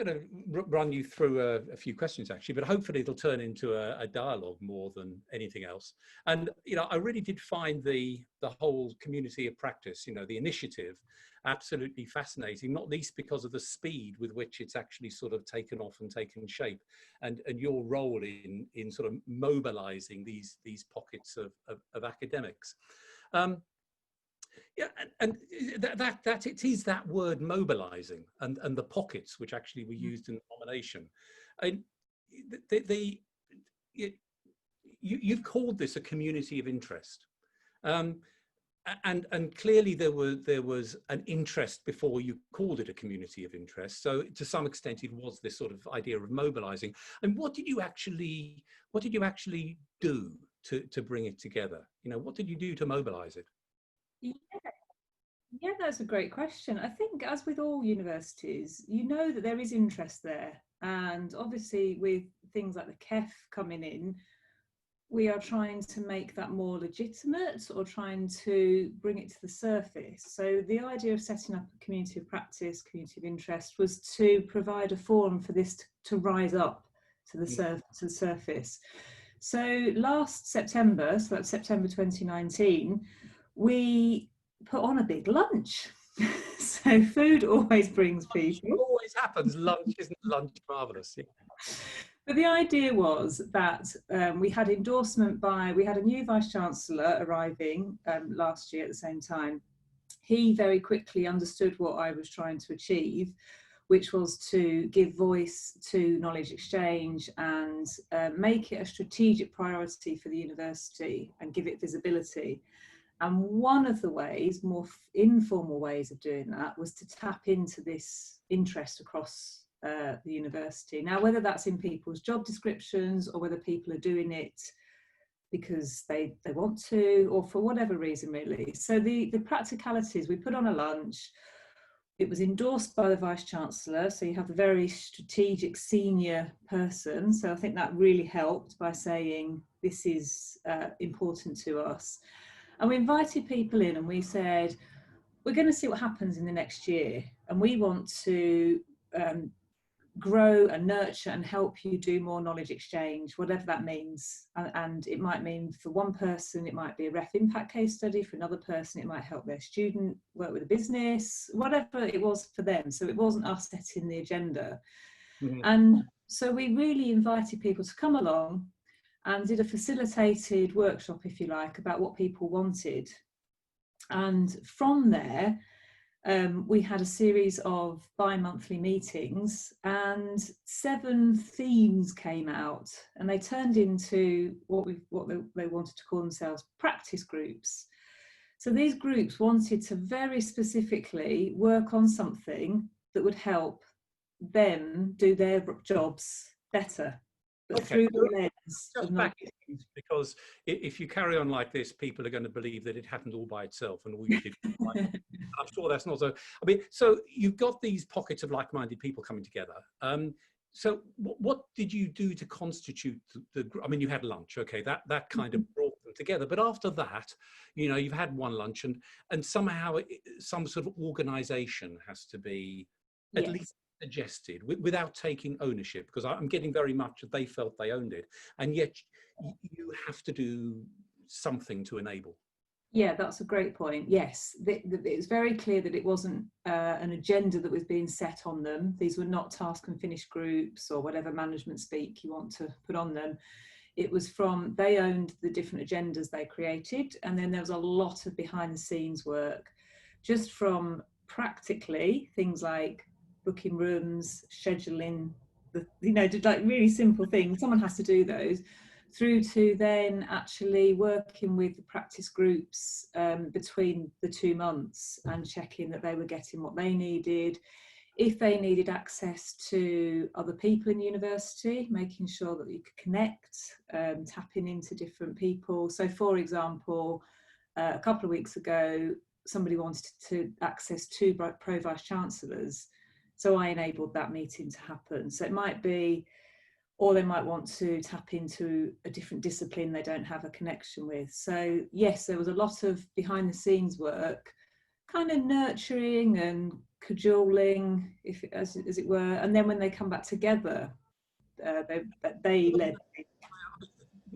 going to run you through a few questions actually, but hopefully it'll turn into a dialogue more than anything else. And I really did find the whole community of practice, the initiative, absolutely fascinating, not least because of the speed with which it's actually sort of taken off and taken shape, and your role in sort of mobilizing these pockets of academics. Yeah, and that it is that word mobilizing and the pockets which actually were used in the nomination. And you've called this a community of interest, and clearly there was an interest before you called it a community of interest. So to some extent it was this sort of idea of mobilizing. And what did you actually do to bring it together? What did you do to mobilize it? Yeah, that's a great question. I think, as with all universities, that there is interest there. And obviously with things like the KEF coming in, we are trying to make that more legitimate, or trying to bring it to the surface. So the idea of setting up a community of practice, community of interest, was to provide a forum for this to rise up to the surface. So last September, so that's September 2019, we put on a big lunch. So food always brings people. It always happens. Lunch, isn't lunch marvelous? Yeah. But the idea was that we had endorsement we had a new Vice-Chancellor arriving last year at the same time. He very quickly understood what I was trying to achieve, which was to give voice to knowledge exchange and make it a strategic priority for the university and give it visibility. And one of the ways, more informal ways of doing that, was to tap into this interest across the university. Now, whether that's in people's job descriptions, or whether people are doing it because they want to, or for whatever reason really. So the practicalities, we put on a lunch. It was endorsed by the Vice-Chancellor, so you have a very strategic senior person. So I think that really helped by saying this is important to us. And we invited people in and we said, we're going to see what happens in the next year. And we want to grow and nurture and help you do more knowledge exchange, whatever that means. And it might mean, for one person, it might be a ref impact case study. For another person, it might help their student work with a business, whatever it was for them. So it wasn't us setting the agenda. Mm-hmm. And so we really invited people to come along and did a facilitated workshop, if you like, about what people wanted. And from there, we had a series of bi-monthly meetings, and 7 themes came out, and they turned into what they wanted to call themselves practice groups. So these groups wanted to very specifically work on something that would help them do their jobs better. But through the lens of knowledge. Because if you carry on like this, people are going to believe that it happened all by itself and all you did. I'm sure that's not so. I mean, so you've got these pockets of like-minded people coming together. So what did you do to constitute the group? I mean, you had lunch, okay, that kind of brought them together. But after that, you've had one lunch, and somehow some sort of organisation has to be at least suggested without taking ownership, because I'm getting very much that they felt they owned it, and yet you have to do something to enable. Yeah, that's a great point. Yes, it's very clear that it wasn't an agenda that was being set on them. These were not task and finish groups or whatever management speak you want to put on them. It was they owned the different agendas they created, and then there was a lot of behind the scenes work, just from practically things like booking rooms, scheduling, like really simple things. Someone has to do those, through to then actually working with the practice groups between the 2 months and checking that they were getting what they needed. If they needed access to other people in the university, making sure that you could connect, tapping into different people. So for example, a couple of weeks ago, somebody wanted to access 2 pro vice-chancellors. So I enabled that meeting to happen. So it might be, or they might want to tap into a different discipline they don't have a connection with. So yes, there was a lot of behind the scenes work kind of nurturing and cajoling, if as it were, and then when they come back together, they led.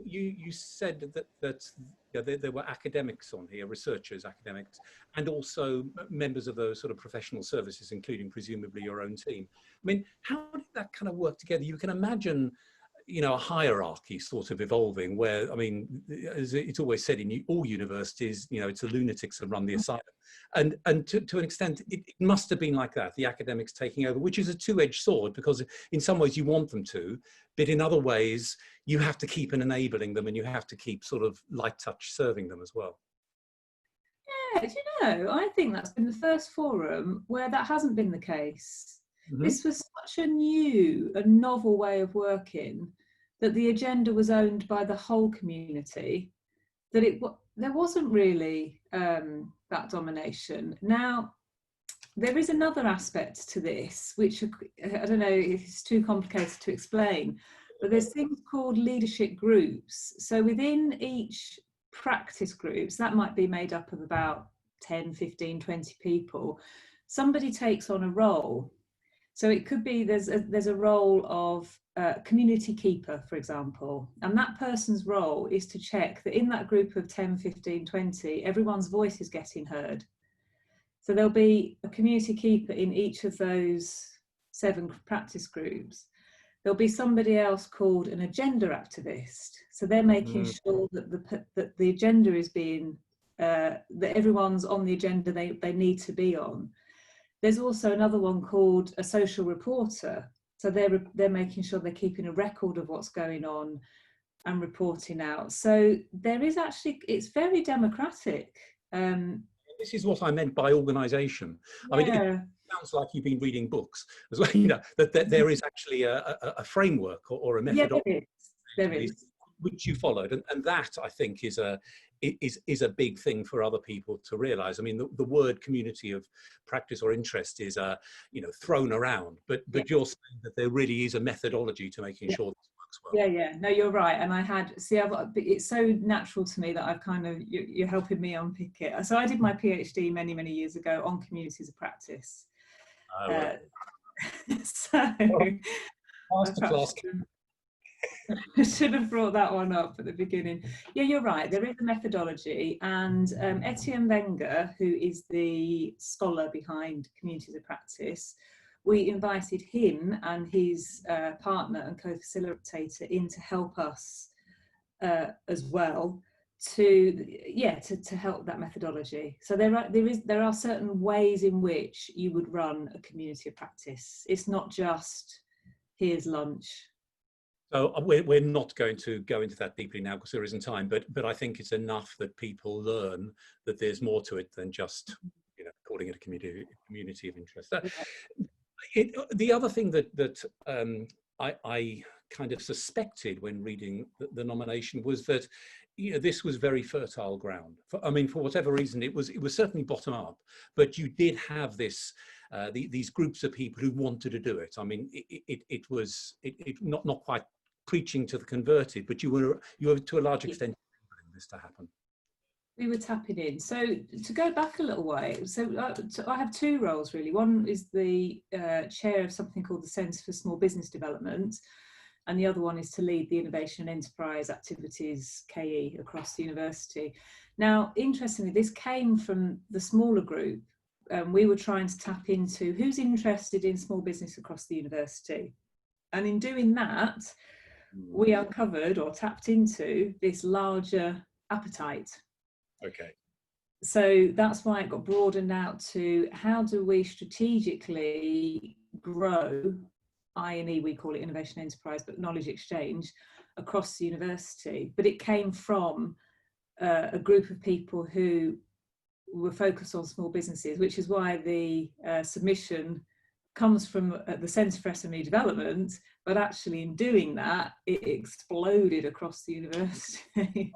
You said that yeah, there were academics on here, researchers, academics, and also members of those sort of professional services, including presumably your own team. I mean, how did that kind of work together? You can imagine, you know, a hierarchy sort of evolving where, I mean, as it's always said in all universities, you know, it's the lunatics that run the asylum. And to an extent, it must have been like that, the academics taking over, which is a two-edged sword, because in some ways you want them to, but in other ways, you have to keep enabling them, and you have to keep sort of light touch serving them as well. Yeah, do you know, I think that's been the first forum where that hasn't been the case. Mm-hmm. This was such a novel way of working, that the agenda was owned by the whole community, that there wasn't really that domination. Now, there is another aspect to this, which I don't know if it's too complicated to explain, but there's things called leadership groups. So within each practice groups, that might be made up of about 10, 15, 20 people, somebody takes on a role. So it could be there's a role of community keeper, for example, and that person's role is to check that in that group of 10, 15, 20, everyone's voice is getting heard. So there'll be a community keeper in each of those 7 practice groups. There'll be somebody else called an agenda activist. So they're making sure that the agenda is being, that everyone's on the agenda they need to be on. There's also another one called a social reporter. So they're making sure they're keeping a record of what's going on and reporting out. So there is actually, it's very democratic. This is what I meant by organisation. I mean, it sounds like you've been reading books as well, you know, that there is actually a framework or a methodology, there is. Which you followed, and that, I think, is a big thing for other people to realise. I mean, the word community of practice or interest is you know, thrown around, but you're saying that there really is a methodology to making sure this works well. Yeah, no, you're right. And I had, it's so natural to me that I've kind of, you're helping me unpick it. So I did my PhD many, many years ago on communities of practice. So masterclass. I should have brought that one up at the beginning. Yeah, you're right. There is a methodology, and Etienne Wenger, who is the scholar behind communities of practice, we invited him and his partner and co-facilitator in to help us as well to help that methodology. So there are certain ways in which you would run a community of practice. It's not just here's lunch. So we're not going to go into that deeply now because there isn't time, but I think it's enough that people learn that there's more to it than just, you know, calling it a community of interest. The other thing that I kind of suspected when reading the nomination was that, you know, this was very fertile ground. I mean, for whatever reason, it was certainly bottom up, but you did have this these groups of people who wanted to do it. I mean, it was not quite preaching to the converted, but you were to a large extent enabling this to happen. We were tapping in. So to go back a little way, so I have 2 roles really. One is the chair of something called the Centre for Small Business Development, and the other one is to lead the innovation and enterprise activities KE across the university. Now, interestingly, this came from the smaller group. We were trying to tap into who's interested in small business across the university. And in doing that, we uncovered or tapped into this larger appetite. Okay. So that's why it got broadened out to how do we strategically grow I&E, we call it innovation enterprise, but knowledge exchange across the university. But it came from a group of people who were focused on small businesses, which is why the submission comes from the Centre for SME Development, but actually in doing that, it exploded across the university.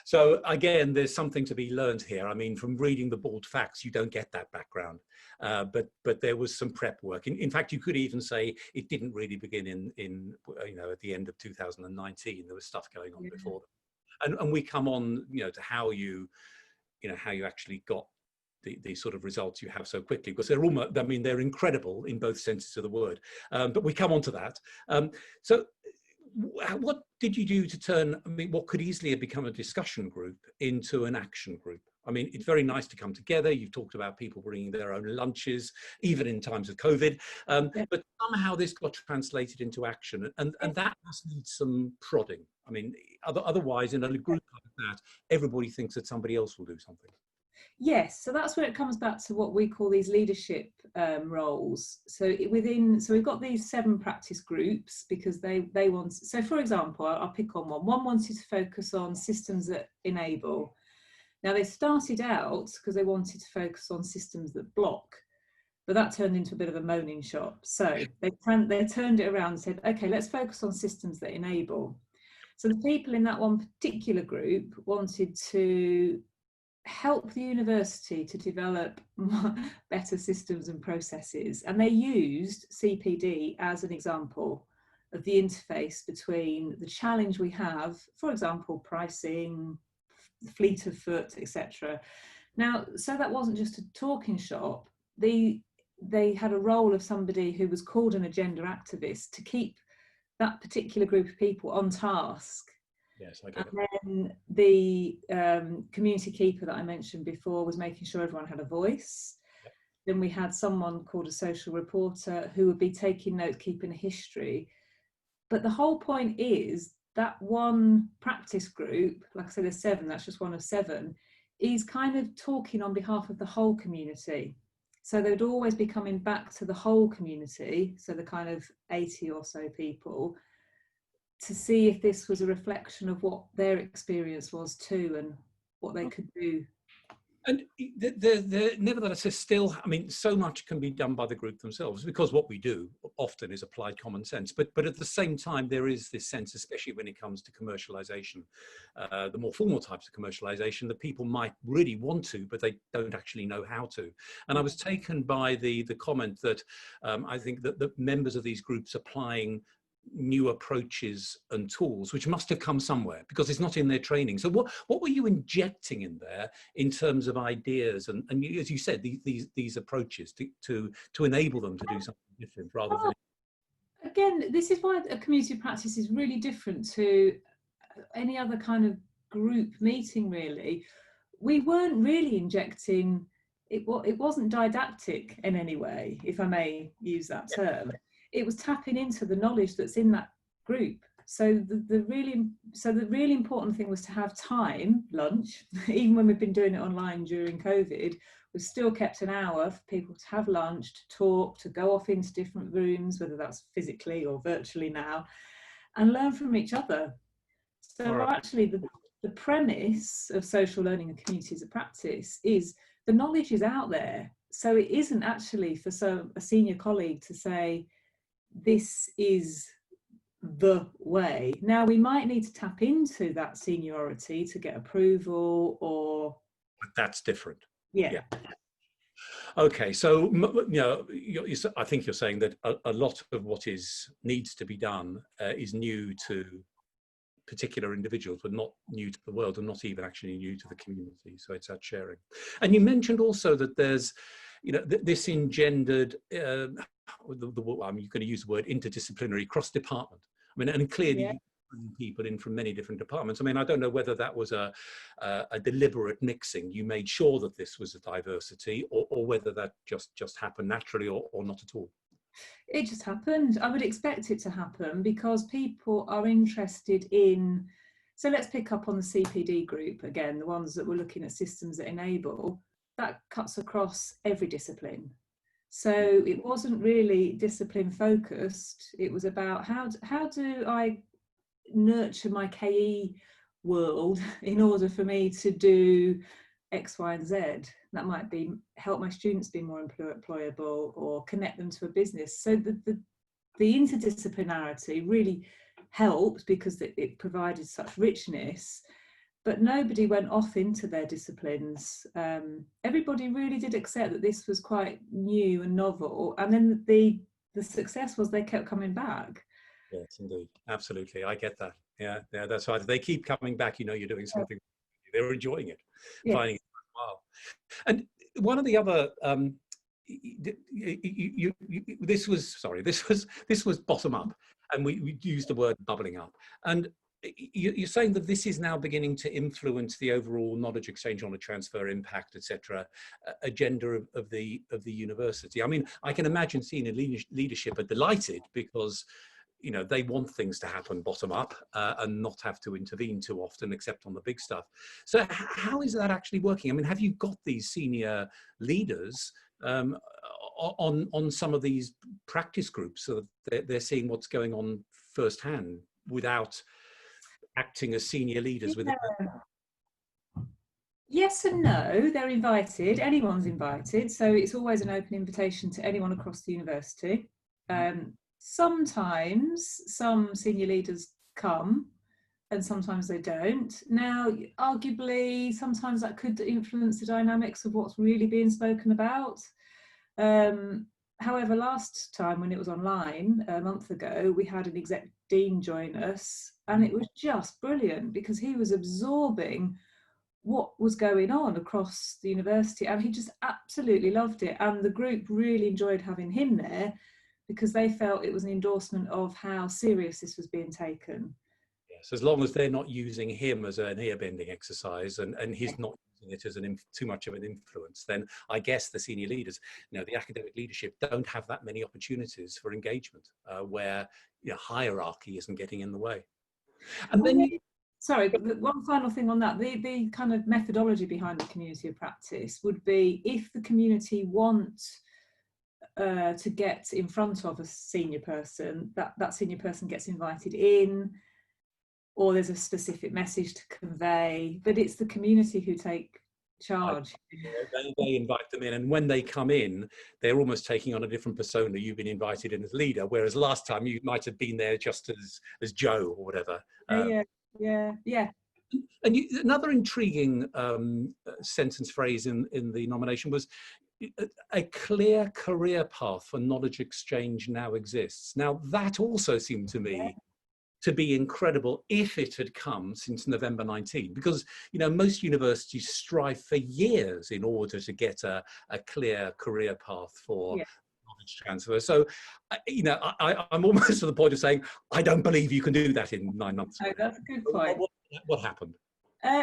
So again, there's something to be learned here. I mean, from reading the bald facts, you don't get that background, but there was some prep work. In fact, you could even say it didn't really begin in you know, at the end of 2019. There was stuff going on before that. And we come on, you know, to how you actually got the sort of results you have so quickly, because they're almost, I mean, they're incredible in both senses of the word. But we come on to that. So what did you do to turn, I mean, what could easily have become a discussion group into an action group? I mean, it's very nice to come together. You've talked about people bringing their own lunches, even in times of COVID. But somehow this got translated into action, and that must need some prodding. I mean, otherwise, in a group like that, everybody thinks that somebody else will do something. Yes, so that's where it comes back to what we call these leadership roles. So we've got these 7 practice groups because they want. So, for example, I'll pick on one. One wanted to focus on systems that enable. Now, they started out because they wanted to focus on systems that block, but that turned into a bit of a moaning shop. So they turned it around and said, okay, let's focus on systems that enable. So the people in that one particular group wanted to help the university to develop better systems and processes. And they used CPD as an example of the interface between the challenge we have, for example, pricing, fleet of foot, etc. Now, so that wasn't just a talking shop. They had a role of somebody who was called an agenda activist to keep that particular group of people on task. Yes, I get it. And then the community keeper that I mentioned before was making sure everyone had a voice. Yep. Then we had someone called a social reporter who would be taking notes, keeping a history. But the whole point is that one practice group, like I said, there's 7, that's just one of 7, is kind of talking on behalf of the whole community. So they would always be coming back to the whole community, so the kind of 80 or so people, to see if this was a reflection of what their experience was too and what they could do. And nevertheless, there's still, I mean, so much can be done by the group themselves, because what we do often is applied common sense. But at the same time, there is this sense, especially when it comes to commercialisation, the more formal types of commercialisation, that people might really want to, but they don't actually know how to. And I was taken by the comment that I think that the members of these groups applying new approaches and tools, which must have come somewhere because it's not in their training. So what were you injecting in there in terms of ideas and as you said, these approaches to enable them to do something different rather than... Again, this is why a community practice is really different to any other kind of group meeting, really. We weren't really injecting, it wasn't didactic in any way, if I may use that term. It was tapping into the knowledge that's in that group. So the really important thing was to have time, lunch, even when we've been doing it online during COVID, we've still kept an hour for people to have lunch, to talk, to go off into different rooms, whether that's physically or virtually now, and learn from each other. So actually the premise of social learning and communities of practice is the knowledge is out there. So it isn't actually for a senior colleague to say, this is the way. Now, we might need to tap into that seniority to get approval or... But that's different. Yeah. Okay, so I think you're saying that a lot of what needs to be done is new to particular individuals, but not new to the world and not even actually new to the community. So it's that sharing. And you mentioned also that there's, this engendered, I'm going to use the word interdisciplinary, cross-department. I mean, and clearly you bring people in from many different departments. I mean, I don't know whether that was a deliberate mixing. You made sure that this was a diversity, or whether that just happened naturally or not at all. It just happened. I would expect it to happen because people are interested in, so let's pick up on the CPD group again, the ones that were looking at systems that enable, that cuts across every discipline. So it wasn't really discipline focused. It was about how do I nurture my KE world in order for me to do X, Y, and Z. That might be help my students be more employable or connect them to a business. So the interdisciplinarity really helped because it provided such richness, but nobody went off into their disciplines. Everybody really did accept that this was quite new and novel, and then the success was they kept coming back. Yes, indeed, absolutely, I get that. Yeah, that's right. They keep coming back. You're doing something. They're enjoying it, finding it worthwhile. And one of the other this was bottom up, and we used the word bubbling up, and you're saying that this is now beginning to influence the overall knowledge exchange, knowledge transfer, impact, etc., agenda of the university. I mean, I can imagine senior leadership are delighted because, you know, they want things to happen bottom up and not have to intervene too often, except on the big stuff. So how is that actually working? I mean, have you got these senior leaders on some of these practice groups so that they're seeing what's going on firsthand without acting as senior leaders? Yeah. Yes and no, they're invited, anyone's invited, so it's always an open invitation to anyone across the university. Sometimes some senior leaders come and sometimes they don't. Now, arguably, sometimes that could influence the dynamics of what's really being spoken about. However, last time when it was online, a month ago, we had an exec dean join us, and it was just brilliant because he was absorbing what was going on across the university, and he just absolutely loved it. And the group really enjoyed having him there because they felt it was an endorsement of how serious this was being taken. Yes, as long as they're not using him as an ear-bending exercise, and he's not using it as too much of an influence, then I guess the senior leaders, you know, the academic leadership don't have that many opportunities for engagement where, you know, hierarchy isn't getting in the way. And then sorry, one final thing on that, the kind of methodology behind the community of practice would be if the community want to get in front of a senior person, that senior person gets invited in, or there's a specific message to convey, but it's the community who take charge. They invite them in, and when they come in, they're almost taking on a different persona. You've been invited in as leader, whereas last time you might have been there just as Joe or whatever. Yeah. And another intriguing sentence phrase in the nomination was, a clear career path for knowledge exchange now exists. Now, that also seemed to me to be incredible if it had come since November 19, because, you know, most universities strive for years in order to get a clear career path for knowledge transfer. So, you know, I'm almost to the point of saying, I don't believe you can do that in 9 months. Oh, that's a good point. What happened?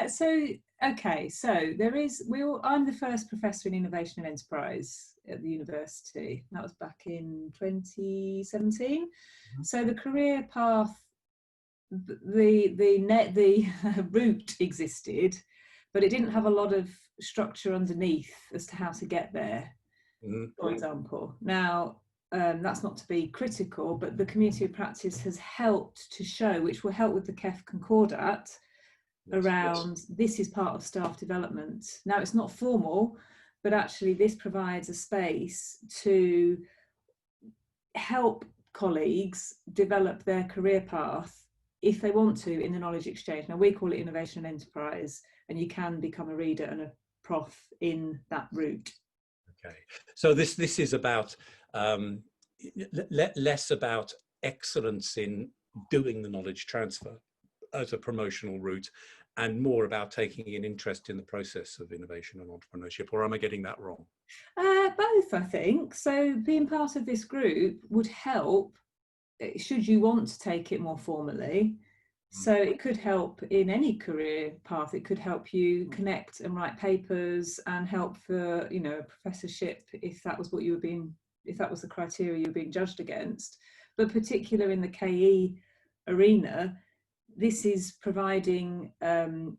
So I'm the first professor in innovation and enterprise at the university. That was back in 2017. So the career path, the route existed, but it didn't have a lot of structure underneath as to how to get there. For example, now that's not to be critical, but the community of practice has helped to show, which will help with the KEF Concordat, around this is part of staff development. Now, it's not formal, but actually this provides a space to help colleagues develop their career path if they want to in the knowledge exchange. Now, we call it innovation and enterprise, and you can become a reader and a prof in that route. Okay, so this is about less about excellence in doing the knowledge transfer as a promotional route, and more about taking an interest in the process of innovation and entrepreneurship, or am I getting that wrong? Both, I think. So being part of this group would help, should you want to take it more formally. So it could help in any career path. It could help you connect and write papers and help for, you know, a professorship if that was what you were being, if that was the criteria you were being judged against. But particularly in the KE arena, this is providing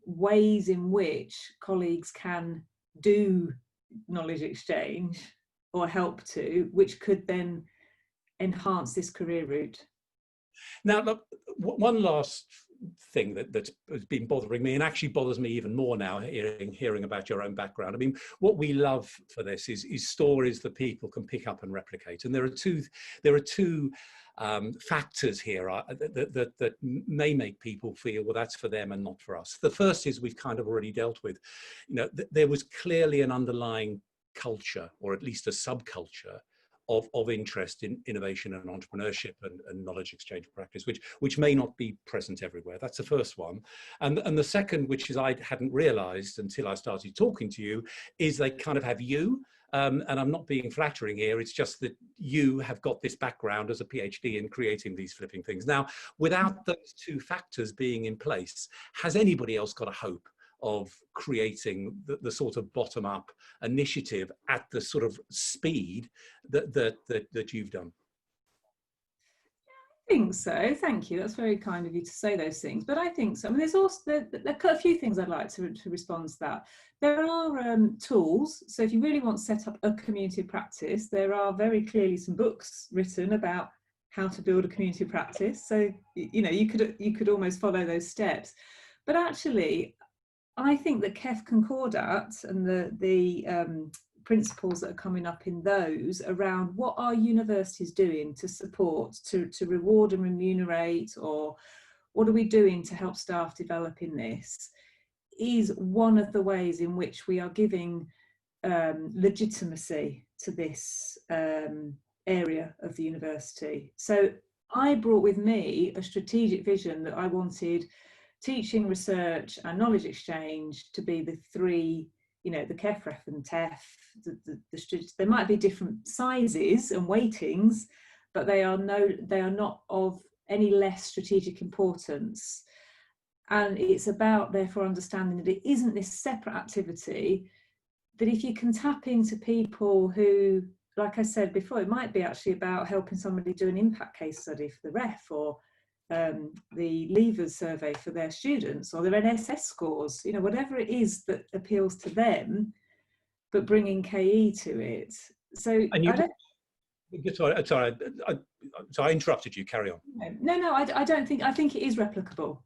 ways in which colleagues can do knowledge exchange or help to, which could then enhance this career route. Now, look, one last thing that's been bothering me, and actually bothers me even more now hearing about your own background. I mean, what we love for this is stories that people can pick up and replicate. And there are two factors here that may make people feel, well, that's for them and not for us. The first is we've kind of already dealt with. You know, there was clearly an underlying culture, or at least a subculture, of interest in innovation and entrepreneurship and knowledge exchange practice, which may not be present everywhere. That's the first one. And the second, which is I hadn't realized until I started talking to you, is they kind of have you. And I'm not being flattering here, it's just that you have got this background as a PhD in creating these flipping things. Now, without those two factors being in place, has anybody else got a hope of creating the sort of bottom-up initiative at the sort of speed that you've done? I think so. Thank you. That's very kind of you to say those things. But I think so. I mean, there's also there are a few things I'd like to respond to that. There are tools. So if you really want to set up a community practice, there are very clearly some books written about how to build a community practice. So you know, you could almost follow those steps. But actually, I think that KEF Concordat and the principles that are coming up in those around what are universities doing to support, to reward and remunerate, or what are we doing to help staff develop in this, is one of the ways in which we are giving legitimacy to this area of the university. So I brought with me a strategic vision that I wanted teaching, research and knowledge exchange to be the three, you know, the KEF, REF and TEF. There might be different sizes and weightings, but they are not of any less strategic importance. And it's about, therefore, understanding that it isn't this separate activity, that if you can tap into people who, like I said before, it might be actually about helping somebody do an impact case study for the REF, or the Levers survey for their students, or their NSS scores, you know, whatever it is that appeals to them, but bringing KE to it. So and you, sorry, I interrupted you. Carry on. No, I don't think. I think it is replicable.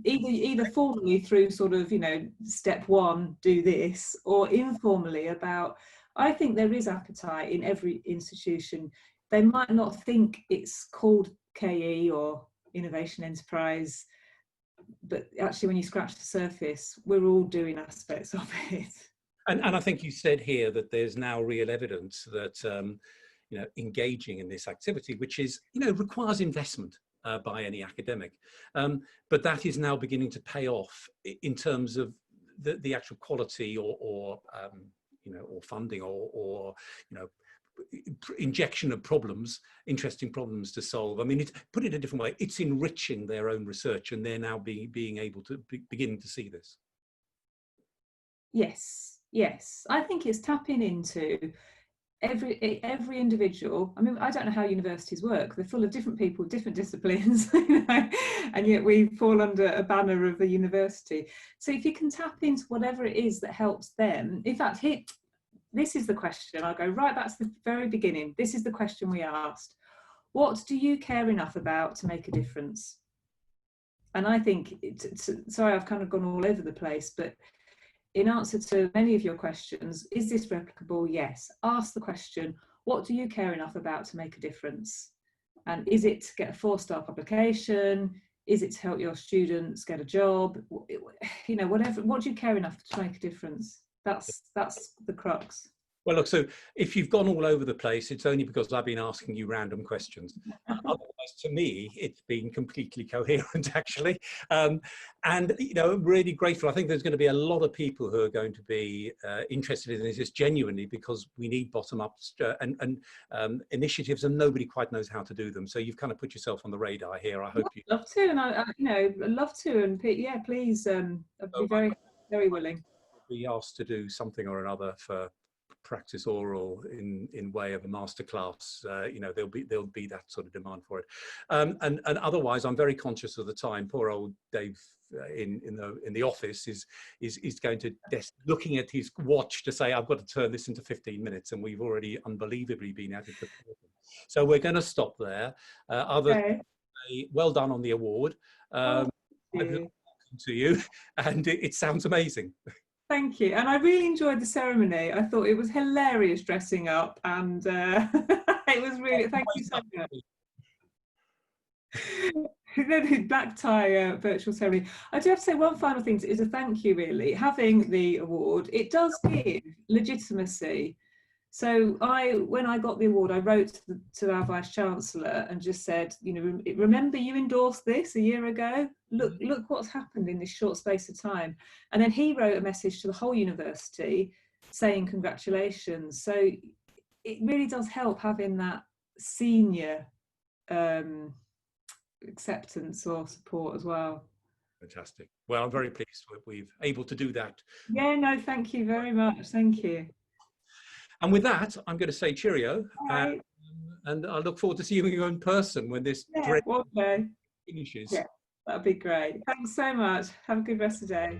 Either formally through sort of, you know, step one, do this, or informally about. I think there is appetite in every institution. They might not think it's called KE or innovation enterprise, but actually when you scratch the surface, we're all doing aspects of it. And I think you said here that there's now real evidence that you know, engaging in this activity, which is, you know, requires investment by any academic, but that is now beginning to pay off in terms of the actual quality or you know, or funding or you know, injection of problems, interesting problems to solve. I mean, put it a different way, it's enriching their own research, and they're now being able to beginning to see this. Yes, I think it's tapping into every individual. I mean, I don't know how universities work. They're full of different people, different disciplines, you know, and yet we fall under a banner of the university. So if you can tap into whatever it is that helps them, in fact, this is the question. I'll go right back to the very beginning. This is the question we asked. What do you care enough about to make a difference? And I think, sorry, I've kind of gone all over the place, but in answer to many of your questions, is this replicable? Yes. Ask the question, what do you care enough about to make a difference? And is it to get a 4-star publication? Is it to help your students get a job? You know, whatever, what do you care enough to make a difference? That's the crux. Well, look, so if you've gone all over the place, it's only because I've been asking you random questions. Otherwise, to me, it's been completely coherent, actually. And, you know, I'm really grateful. I think there's going to be a lot of people who are going to be interested in this just genuinely, because we need bottom-up and initiatives, and nobody quite knows how to do them. So you've kind of put yourself on the radar here. I hope you love to, and I you know, love to, and yeah, please, I'd be very, very willing. Be asked to do something or another for PraxisAuril in way of a masterclass. You know, there'll be that sort of demand for it, and otherwise I'm very conscious of the time. Poor old Dave in the office is going to looking at his watch to say, I've got to turn this into 15 minutes, and we've already unbelievably been at it for 40. So we're going to stop there. Well done on the award. To you, and it sounds amazing. Thank you, and I really enjoyed the ceremony. I thought it was hilarious dressing up, and it was really, thank you so much. Black tie virtual ceremony. I do have to say one final thing, is a thank you really. Having the award, it does give legitimacy So when I got the award, I wrote to our Vice Chancellor and just said, you know, remember you endorsed this a year ago? Look what's happened in this short space of time. And then he wrote a message to the whole university saying congratulations. So it really does help having that senior acceptance or support as well. Fantastic. Well, I'm very pleased we're able to do that. Yeah, no, thank you very much. Thank you. And with that, I'm going to say cheerio. Right. And I look forward to seeing you in person when this Yeah, one day finishes. Yeah, that'd be great. Thanks so much. Have a good rest of the day.